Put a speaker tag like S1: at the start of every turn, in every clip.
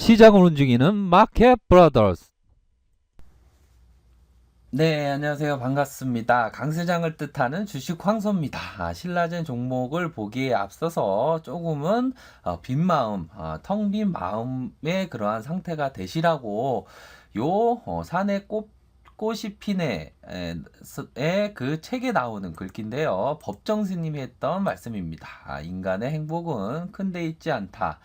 S1: 시장을 움직이는 마켓 브라더스.
S2: 네, 안녕하세요. 반갑습니다. 강세장을 뜻하는 주식 황소입니다. 신라젠 종목을 보기에 앞서서 조금은 빈 마음, 텅 빈 마음의 그러한 상태가 되시라고 산에 꽃이 피네 그 책에 나오는 글귀인데요. 법정 스님이 했던 말씀입니다. 인간의 행복은 큰데 있지 않다.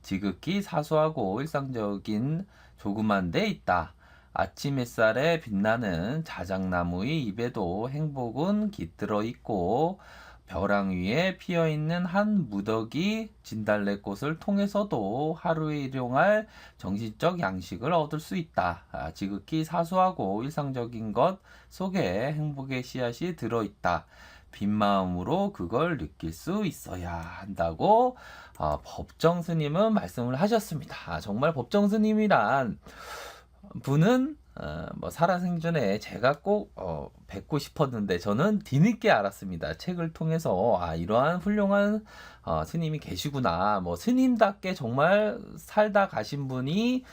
S2: 지극히 사소하고 일상적인 조그만 데 있다. 아침 햇살에 빛나는 자작나무의 잎에도 행복은 깃들어 있고 벼랑 위에 피어 있는 한 무더기 진달래꽃을 통해서도 하루에 일용할 정신적 양식을 얻을 수 있다. 지극히 사소하고 일상적인 것 속에 행복의 씨앗이 들어 있다. 빈 마음으로 그걸 느낄 수 있어야 한다고 법정 스님은 말씀을 하셨습니다. 정말 법정 스님이란 분은 뭐 살아생전에 제가 꼭 뵙고 싶었는데 저는 뒤늦게 알았습니다. 책을 통해서 이러한 훌륭한 스님이 계시구나. 뭐 스님답게 정말 살다 가신 분이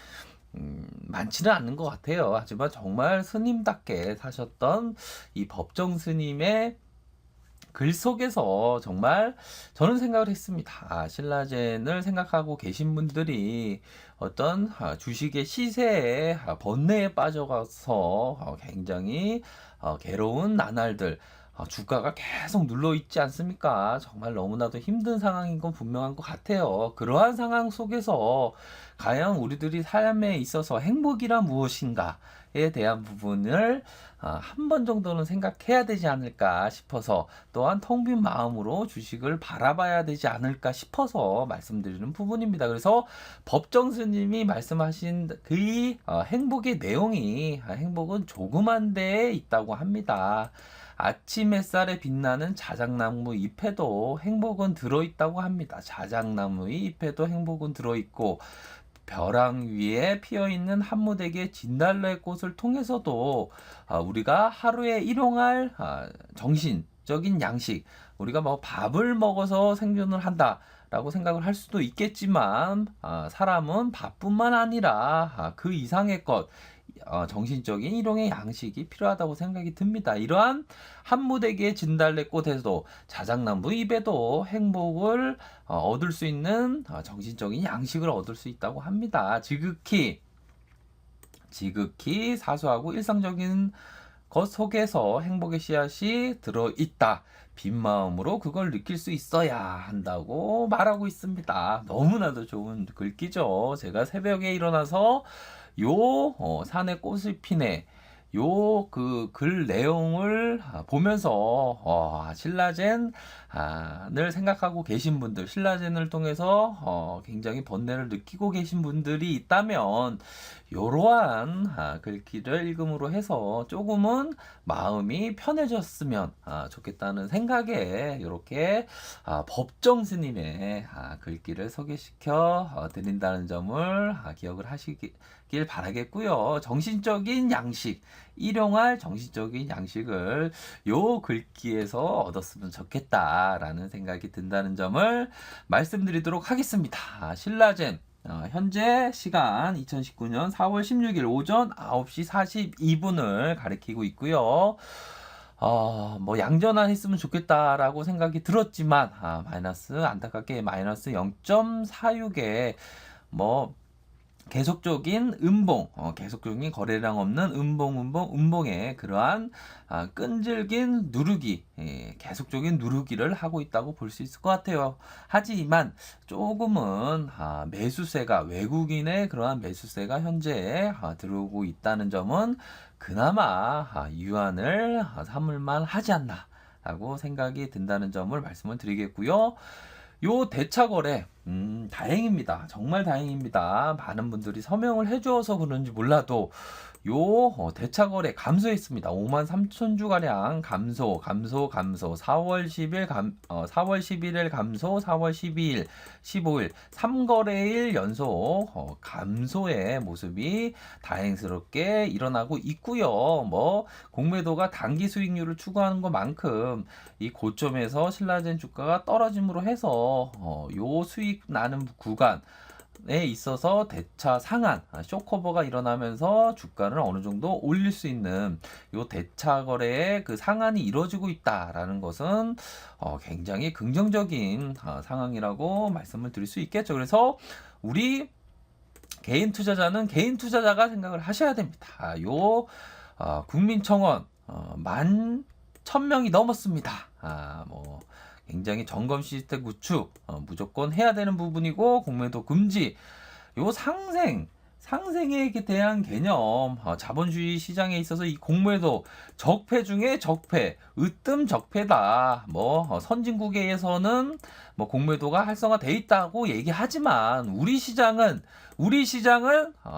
S2: 많지는 않은 것 같아요. 하지만 정말 스님답게 사셨던 이 법정 스님의 글 속에서 정말 저는 생각을 했습니다. 신라젠을 생각하고 계신 분들이 어떤 주식의 시세에 번뇌에 빠져가서 굉장히 괴로운 나날들 주가가 계속 눌러 있지 않습니까? 정말 너무나도 힘든 상황인 건 분명한 것 같아요. 그러한 상황 속에서 과연 우리들이 삶에 있어서 행복이란 무엇인가에 대한 부분을 한 번 정도는 생각해야 되지 않을까 싶어서 또한 텅 빈 마음으로 주식을 바라봐야 되지 않을까 싶어서 말씀드리는 부분입니다. 그래서 법정 스님이 말씀하신 그 행복의 내용이 행복은 조그만 데에 있다고 합니다. 아침 햇살에 빛나는 자작나무 잎에도 행복은 들어있다고 합니다. 자작나무의 잎에도 행복은 들어있고 벼랑 위에 피어있는 한 무더기의 진달래 꽃을 통해서도 우리가 하루에 일용할 정신적인 양식, 우리가 뭐 밥을 먹어서 생존을 한다 라고 생각을 할 수도 있겠지만 사람은 밥뿐만 아니라 그 이상의 것, 정신적인 일용의 양식이 필요하다고 생각이 듭니다. 이러한 한 무더기의 진달래꽃에도 자작나무 잎에도 행복을 얻을 수 있는 정신적인 양식을 얻을 수 있다고 합니다. 지극히 사소하고 일상적인 것 속에서 행복의 씨앗이 들어있다. 빈 마음으로 그걸 느낄 수 있어야 한다고 말하고 있습니다. 너무나도 좋은 글귀죠. 제가 새벽에 일어나서 산에 꽃이 피네 요 그 글 내용을 보면서 신라젠을 생각하고 계신 분들, 신라젠을 통해서 굉장히 번뇌를 느끼고 계신 분들이 있다면 이러한 글귀를 읽음으로 해서 조금은 마음이 편해졌으면 좋겠다는 생각에 이렇게 법정 스님의 글귀를 소개시켜 드린다는 점을 기억을 하시길 바라겠고요. 정신적인 양식, 일용할 정신적인 양식을 요 글귀에서 얻었으면 좋겠다라는 생각이 든다는 점을 말씀드리도록 하겠습니다. 신라젠 현재 시간 2019년 4월 16일 오전 9시 42분을 가리키고 있고요. 뭐 양전환 했으면 좋겠다라고 생각이 들었지만 안타깝게 마이너스 0.46에 뭐 계속적인 계속적인 거래량 없는 음봉의 그러한 끈질긴 누르기, 계속적인 누르기를 하고 있다고 볼 수 있을 것 같아요. 하지만 조금은 매수세가 외국인의 그러한 매수세가 현재 들어오고 있다는 점은 그나마 유안을 삼을만 하지 않나. 라고 생각이 든다는 점을 말씀을 드리겠고요. 요 대차 거래 다행입니다. 정말 다행입니다. 많은 분들이 서명을 해주어서 그런지 몰라도 대차 거래 감소했습니다. 5만 3천 주 가량 감소. 4월 10일 4월 11일 감소, 4월 12일, 15일 3거래일 연속 감소의 모습이 다행스럽게 일어나고 있고요. 뭐 공매도가 단기 수익률을 추구하는 것만큼 이 고점에서 신라젠 주가가 떨어짐으로 해서 요 수익 나는 구간 있어서 대차 상한, 쇼커버가 일어나면서 주가를 어느 정도 올릴 수 있는 요 대차 거래의 그 상한이 이루어지고 있다라는 것은 굉장히 긍정적인 상황이라고 말씀을 드릴 수 있겠죠. 그래서 우리 개인 투자자는 개인 투자자가 생각을 하셔야 됩니다. 국민청원 11,000명이 넘었습니다. 뭐 굉장히 점검 시스템 구축 무조건 해야 되는 부분이고, 공매도 금지, 요 상생에 대한 개념, 자본주의 시장에 있어서 이 공매도 적폐 중에 적폐, 으뜸 적폐다. 뭐 선진국에서는 뭐 공매도가 활성화돼 있다고 얘기하지만 우리 시장은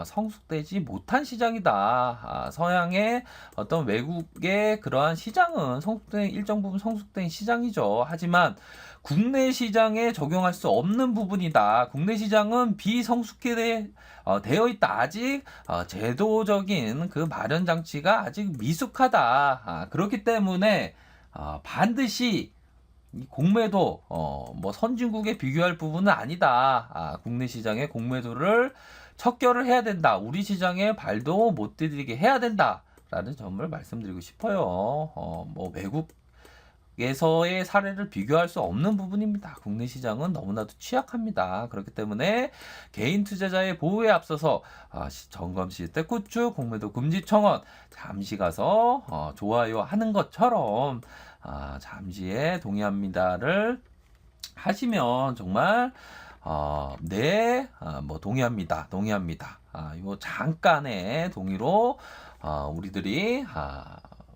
S2: 성숙되지 못한 시장이다. 서양의 어떤 외국의 그러한 시장은 일정 부분 성숙된 시장이죠. 하지만 국내 시장에 적용할 수 없는 부분이다. 국내 시장은 비성숙해 되어 있다. 아직 제도적인 그 마련 장치가 아직 미숙하다. 그렇기 때문에 반드시 이 공매도 뭐 선진국에 비교할 부분은 아니다. 국내 시장의 공매도를 척결을 해야 된다. 우리 시장에 발도 못 디디게 해야 된다라는 점을 말씀드리고 싶어요. 뭐 외국에서의 사례를 비교할 수 없는 부분입니다. 국내 시장은 너무나도 취약합니다. 그렇기 때문에 개인 투자자의 보호에 앞서서 점검 시스템 구축, 공매도 금지 청원, 잠시 가서 좋아요 하는 것처럼 잠시에 동의합니다를 하시면 정말 네, 뭐 동의합니다. 요 잠깐의 동의로 우리들이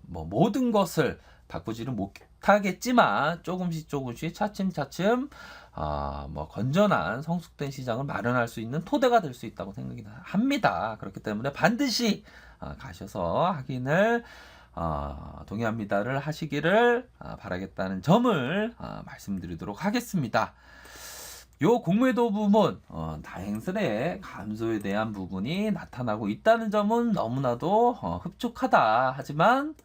S2: 뭐 모든 것을 바꾸지는 못하겠지만 조금씩 차츰차츰 뭐 건전한 성숙된 시장을 마련할 수 있는 토대가 될 수 있다고 생각이 합니다. 그렇기 때문에 반드시 가셔서 확인을 동의합니다를 하시기를 바라겠다는 점을 말씀드리도록 하겠습니다. 요 공매도 부분 다행스레 감소에 대한 부분이 나타나고 있다는 점은 너무나도 흡족하다. 하지만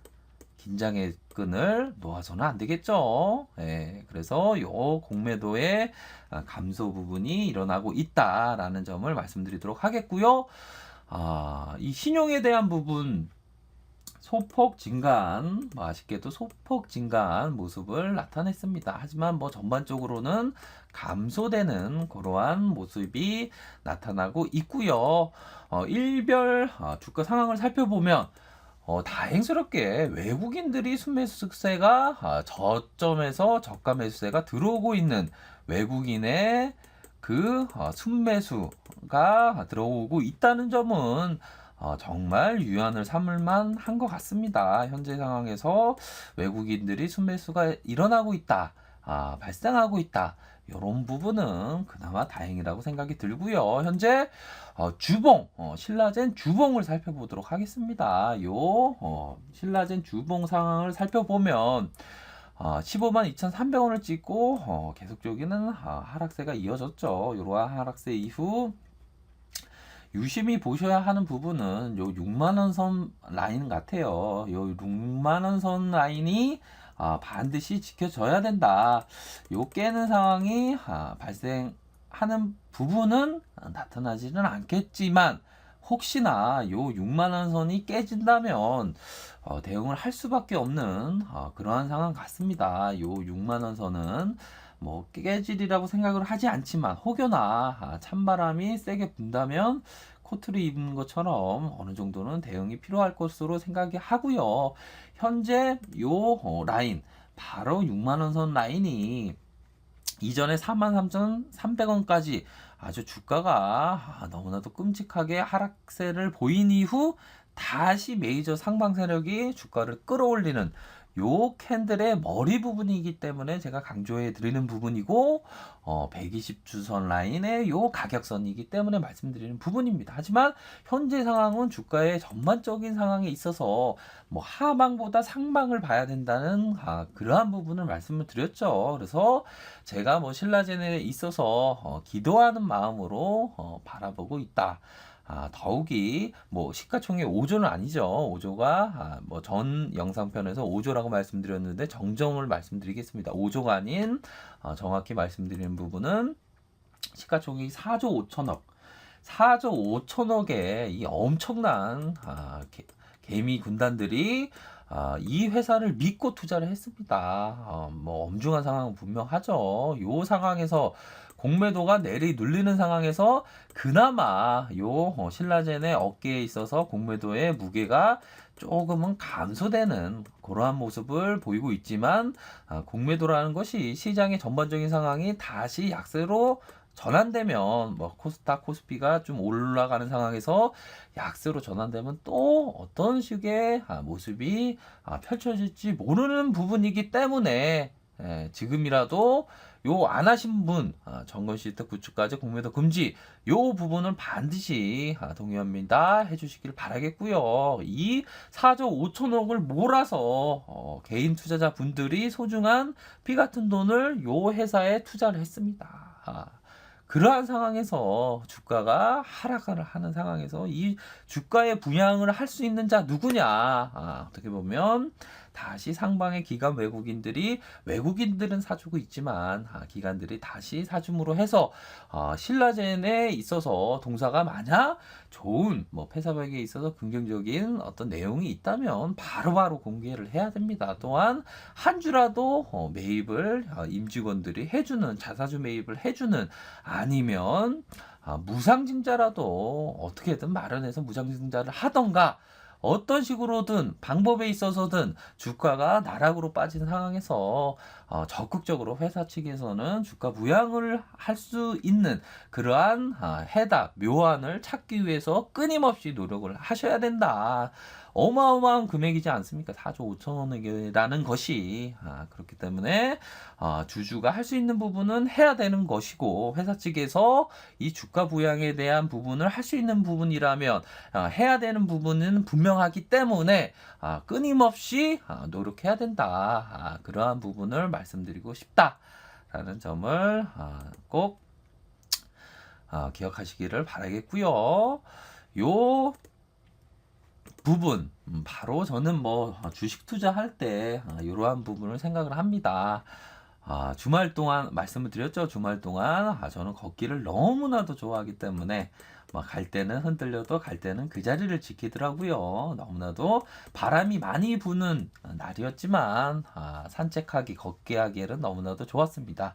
S2: 긴장의 끈을 놓아서는 안 되겠죠. 예, 그래서 요 공매도의 감소 부분이 일어나고 있다라는 점을 말씀드리도록 하겠고요. 이 신용에 대한 부분 소폭 증가한, 아쉽게도 소폭 증가한 모습을 나타냈습니다. 하지만 뭐 전반적으로는 감소되는 그러한 모습이 나타나고 있고요. 일별 주가 상황을 살펴보면 다행스럽게 외국인들이 순매수세가 저점에서 저가 매수세가 들어오고 있는 외국인의 그 순매수가 들어오고 있다는 점은 정말 유연을 삼을 만한 것 같습니다. 현재 상황에서 외국인들이 순매수가 일어나고 있다, 발생하고 있다. 이런 부분은 그나마 다행이라고 생각이 들고요. 현재 주봉, 신라젠 주봉을 살펴보도록 하겠습니다. 신라젠 주봉 상황을 살펴보면 152,300원을 찍고 계속적인 하락세가 이어졌죠. 이러한 하락세 이후 유심히 보셔야 하는 부분은 요 6만원 선 라인 같아요. 요 6만원 선 라인이 반드시 지켜져야 된다. 요 깨는 상황이 발생하는 부분은 나타나지는 않겠지만 혹시나 요 6만원 선이 깨진다면 대응을 할 수밖에 없는 그러한 상황 같습니다. 요 6만원 선은 뭐 깨질이라고 생각을 하지 않지만 혹여나 찬바람이 세게 분다면 코트를 입는 것처럼 어느 정도는 대응이 필요할 것으로 생각이 하고요. 현재 요 라인 바로 6만원 선 라인이 이전에 43,300원까지 아주 주가가 너무나도 끔찍하게 하락세를 보인 이후 다시 메이저 상방 세력이 주가를 끌어올리는 요 캔들의 머리 부분이기 때문에 제가 강조해 드리는 부분이고 120주선 라인의 요 가격선이기 때문에 말씀드리는 부분입니다. 하지만 현재 상황은 주가의 전반적인 상황에 있어서 뭐 하방보다 상방을 봐야 된다는 그러한 부분을 말씀을 드렸죠. 그래서 제가 뭐 신라젠에 있어서 기도하는 마음으로 바라보고 있다. 더욱이 뭐 시가총액 5조는 아니죠. 5조가 뭐 전 영상편에서 5조라고 말씀드렸는데 정정을 말씀드리겠습니다. 5조가 아닌 정확히 말씀드리는 부분은 시가총액이 4조 5천억. 4조 5천억의 이 엄청난 개미 군단들이 이 회사를 믿고 투자를 했습니다. 뭐 엄중한 상황은 분명하죠. 요 상황에서 공매도가 내리눌리는 상황에서 그나마 요 신라젠의 어깨에 있어서 공매도의 무게가 조금은 감소되는 그러한 모습을 보이고 있지만 공매도라는 것이 시장의 전반적인 상황이 다시 약세로 전환되면 뭐 코스닥 코스피가 좀 올라가는 상황에서 약세로 전환되면 또 어떤 식의 모습이 펼쳐질지 모르는 부분이기 때문에 지금이라도 요 안 하신 분 정건 시트 구축까지 공매도 금지 요 부분은 반드시 동의합니다 해주시길 바라겠고요. 이 4조 5천억을 몰아서 개인 투자자 분들이 소중한 피 같은 돈을 요 회사에 투자를 했습니다. 그러한 상황에서 주가가 하락을 하는 상황에서 이 주가의 부양을 할 수 있는 자 누구냐? 어떻게 보면 다시 상방의 기관 외국인들은 사주고 있지만 기관들이 다시 사줌으로 해서 신라젠에 있어서 동사가 만약 좋은 뭐 폐사백에 있어서 긍정적인 어떤 내용이 있다면 바로바로 공개를 해야 됩니다. 또한 한 주라도 매입을 임직원들이 해주는 자사주 매입을 해주는 아니면 무상증자라도 어떻게든 마련해서 무상증자를 하던가 어떤 식으로든 방법에 있어서든 주가가 나락으로 빠진 상황에서 적극적으로 회사 측에서는 주가 부양을 할 수 있는 그러한 해답, 묘안을 찾기 위해서 끊임없이 노력을 하셔야 된다. 어마어마한 금액이지 않습니까? 4조 5천억이라는 것이 그렇기 때문에 주주가 할 수 있는 부분은 해야 되는 것이고 회사 측에서 이 주가 부양에 대한 부분을 할 수 있는 부분이라면 해야 되는 부분은 분명하기 때문에 끊임없이 노력해야 된다. 그러한 부분을 말씀드리고 싶다라는 점을 꼭 기억하시기를 바라겠고요. 요 부분 바로 저는 뭐 주식 투자할 때 이러한 부분을 생각을 합니다. 주말 동안 말씀을 드렸죠. 주말 동안 저는 걷기를 너무나도 좋아하기 때문에 갈 때는 흔들려도 갈 때는 그 자리를 지키더라고요. 너무나도 바람이 많이 부는 날이었지만 산책하기 걷기 하기에는 너무나도 좋았습니다.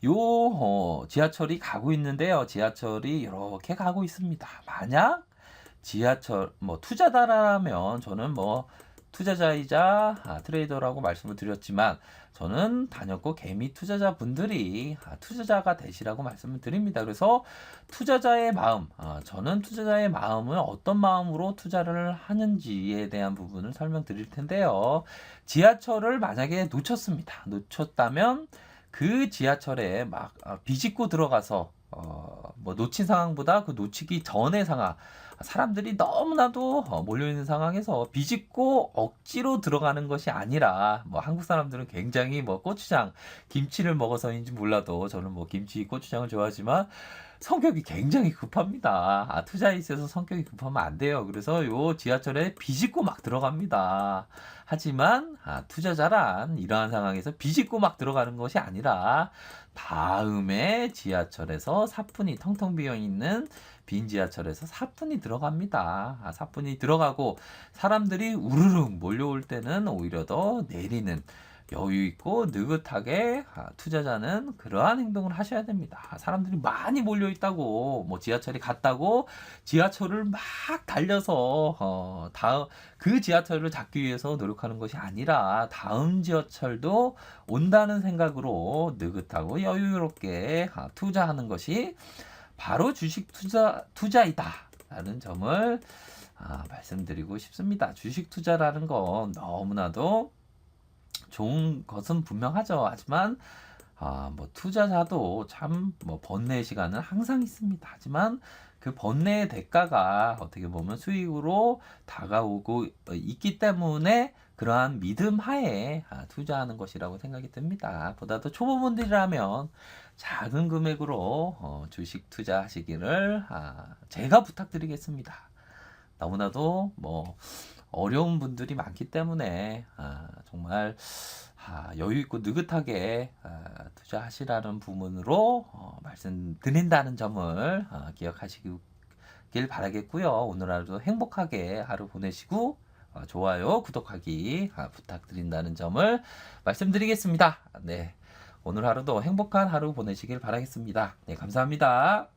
S2: 요 지하철이 가고 있는데요. 지하철이 이렇게 가고 있습니다. 만약 지하철 뭐 투자다라면 저는 뭐 투자자이자 트레이더라고 말씀을 드렸지만 저는 단연코 개미 투자자 분들이 투자자가 되시라고 말씀을 드립니다. 그래서 투자자의 마음, 저는 투자자의 마음을 어떤 마음으로 투자를 하는지에 대한 부분을 설명드릴 텐데요. 지하철을 만약에 놓쳤다면 그 지하철에 막 비집고 들어가서 뭐 놓친 상황보다 그 놓치기 전의 상황 사람들이 너무나도 몰려있는 상황에서 비집고 억지로 들어가는 것이 아니라 뭐 한국 사람들은 굉장히 뭐 고추장 김치를 먹어서인지 몰라도 저는 뭐 김치 고추장을 좋아하지만 성격이 굉장히 급합니다. 투자에 있어서 성격이 급하면 안 돼요. 그래서 요 지하철에 비집고 막 들어갑니다. 하지만 투자자란 이러한 상황에서 비집고 막 들어가는 것이 아니라 다음에 지하철에서 사뿐히 텅텅 비어 있는 빈 지하철에서 사뿐히 들어갑니다. 사뿐히 들어가고 사람들이 우르르 몰려올 때는 오히려 더 내리는 여유 있고 느긋하게 투자자는 그러한 행동을 하셔야 됩니다. 사람들이 많이 몰려 있다고 뭐 지하철이 갔다고 지하철을 막 달려서 다음 그 지하철을 잡기 위해서 노력하는 것이 아니라 다음 지하철도 온다는 생각으로 느긋하고 여유롭게 투자하는 것이 바로 주식 투자이다라는 점을 말씀드리고 싶습니다. 주식 투자라는 건 너무나도 좋은 것은 분명하죠. 하지만 뭐 투자자도 참 뭐 번뇌의 시간은 항상 있습니다. 하지만 그 번뇌의 대가가 어떻게 보면 수익으로 다가오고 있기 때문에 그러한 믿음 하에 투자하는 것이라고 생각이 듭니다. 보다도 초보분들이라면 작은 금액으로 주식 투자하시기를 제가 부탁드리겠습니다. 너무나도 뭐 어려운 분들이 많기 때문에 정말 여유 있고 느긋하게 투자하시라는 부분으로 말씀드린다는 점을 기억하시기 길 바라겠고요. 오늘 하루도 행복하게 하루 보내시고 좋아요, 구독하기 부탁드린다는 점을 말씀드리겠습니다. 네, 오늘 하루도 행복한 하루 보내시길 바라겠습니다. 네, 감사합니다.